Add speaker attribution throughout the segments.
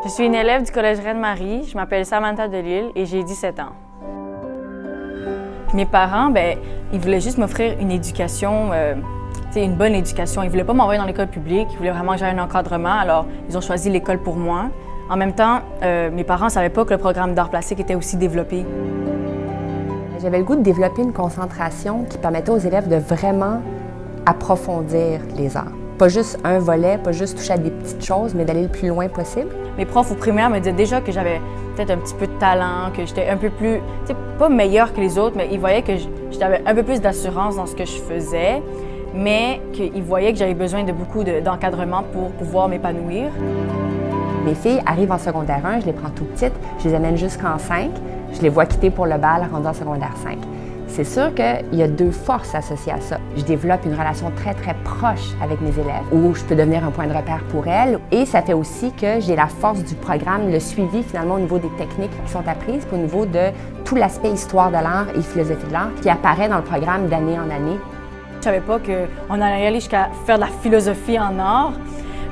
Speaker 1: Je suis une élève du Collège Reine-Marie. Je m'appelle Samantha Delille et j'ai 17 ans. Mes parents, ils voulaient juste m'offrir une éducation, une bonne éducation. Ils ne voulaient pas m'envoyer dans l'école publique, ils voulaient vraiment que j'aie un encadrement, alors ils ont choisi l'école pour moi. En même temps, mes parents ne savaient pas que le programme d'art plastique était aussi développé.
Speaker 2: J'avais le goût de développer une concentration qui permettait aux élèves de vraiment approfondir les arts. Pas juste un volet, pas juste toucher à des petites choses, mais d'aller le plus loin possible.
Speaker 1: Mes profs au primaire me disaient déjà que j'avais peut-être un petit peu de talent, que j'étais un peu plus, pas meilleure que les autres, mais ils voyaient que j'avais un peu plus d'assurance dans ce que je faisais, mais qu'ils voyaient que j'avais besoin de beaucoup d'encadrement pour pouvoir m'épanouir.
Speaker 2: Mes filles arrivent en secondaire 1, je les prends tout petites, je les amène jusqu'en 5, je les vois quitter pour le bal rendu en secondaire 5. C'est sûr qu'il y a deux forces associées à ça. Je développe une relation très, très proche avec mes élèves, où je peux devenir un point de repère pour elles. Et ça fait aussi que j'ai la force du programme, le suivi finalement au niveau des techniques qui sont apprises, puis au niveau de tout l'aspect histoire de l'art et philosophie de l'art qui apparaît dans le programme d'année en année.
Speaker 1: Je savais pas qu'on allait aller jusqu'à faire de la philosophie en art,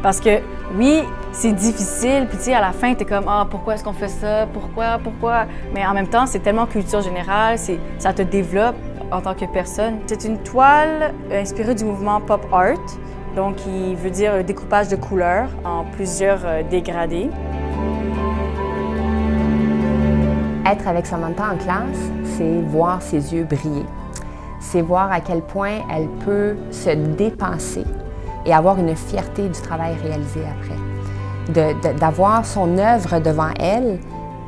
Speaker 1: parce que oui, c'est difficile, puis à la fin, tu es comme « Ah, pourquoi est-ce qu'on fait ça? Pourquoi? Pourquoi? » Mais en même temps, c'est tellement culture générale, ça te développe en tant que personne. C'est une toile inspirée du mouvement pop art, donc qui veut dire un découpage de couleurs en plusieurs dégradés.
Speaker 2: Être avec Samantha en classe, c'est voir ses yeux briller. C'est voir à quel point elle peut se dépenser et avoir une fierté du travail réalisé après. D'avoir son œuvre devant elle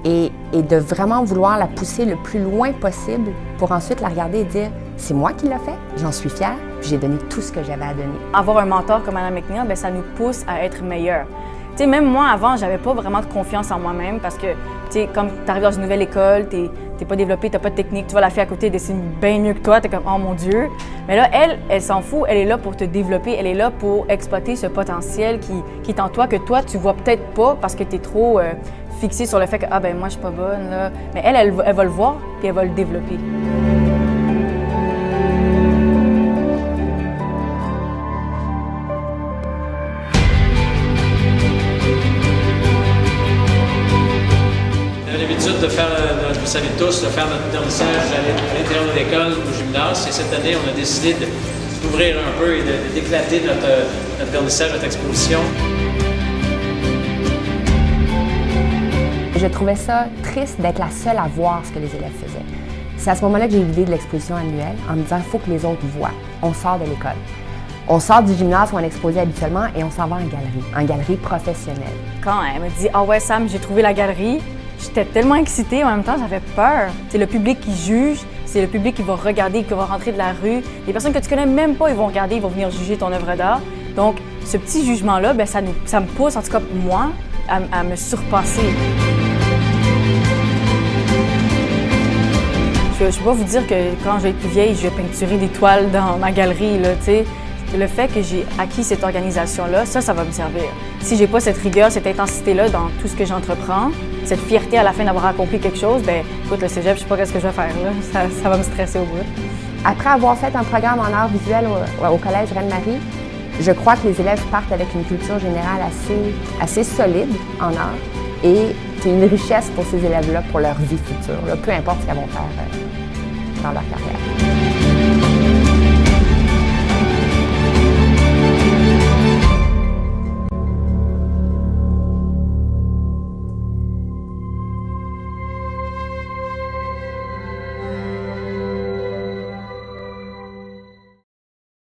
Speaker 2: et de vraiment vouloir la pousser le plus loin possible pour ensuite la regarder et dire « c'est moi qui l'ai fait, j'en suis fière, puis j'ai donné tout ce que j'avais à donner ». Avoir
Speaker 1: un mentor comme Mme McNeil, ça nous pousse à être meilleurs. Même moi, avant, j'avais pas vraiment de confiance en moi-même parce que, comme tu arrives dans une nouvelle école, t'es pas développé, t'as pas de technique, tu vois la fille à côté dessine bien mieux que toi, t'es comme « oh mon Dieu ». Mais là, elle s'en fout, elle est là pour te développer, elle est là pour exploiter ce potentiel qui est en toi, que toi, tu vois peut-être pas parce que t'es trop fixé sur le fait que « ah ben moi, je suis pas bonne, là ». Mais elle va le voir, puis elle va le développer.
Speaker 3: De faire, vous savez tous, de faire notre vernissage à l'intérieur de l'école, au gymnase. Et cette année, on a décidé d'ouvrir un peu et d'éclater notre vernissage, notre exposition. Je trouvais ça triste d'être la seule à voir ce que les élèves faisaient. C'est à ce moment-là que j'ai eu l'idée de l'exposition annuelle en me disant « il faut que les autres voient ». On sort de l'école. On sort du gymnase où on exposait habituellement et on s'en va en galerie professionnelle.
Speaker 1: Quand elle me dit « ah ouais Sam, j'ai trouvé la galerie », j'étais tellement excitée, en même temps, j'avais peur. C'est le public qui juge, c'est le public qui va regarder, qui va rentrer de la rue. Les personnes que tu connais même pas, ils vont regarder, ils vont venir juger ton œuvre d'art. Donc, ce petit jugement-là, ça me pousse, en tout cas moi, à me surpasser. Je ne vais pas vous dire que quand je vais être plus vieille, je vais peinturer des toiles dans ma galerie, là, t'sais. Le fait que j'ai acquis cette organisation-là, ça va me servir. Si j'ai pas cette rigueur, cette intensité-là dans tout ce que j'entreprends, cette fierté à la fin d'avoir accompli quelque chose, écoute, le cégep, je sais pas ce que je vais faire, là. Ça va me stresser au bout. Après avoir fait un programme en art visuel au Collège Reine-Marie, je crois que les élèves partent avec une culture générale assez solide en art et c'est une richesse pour ces élèves-là pour leur vie future, là, peu importe ce qu'elles vont faire dans leur carrière.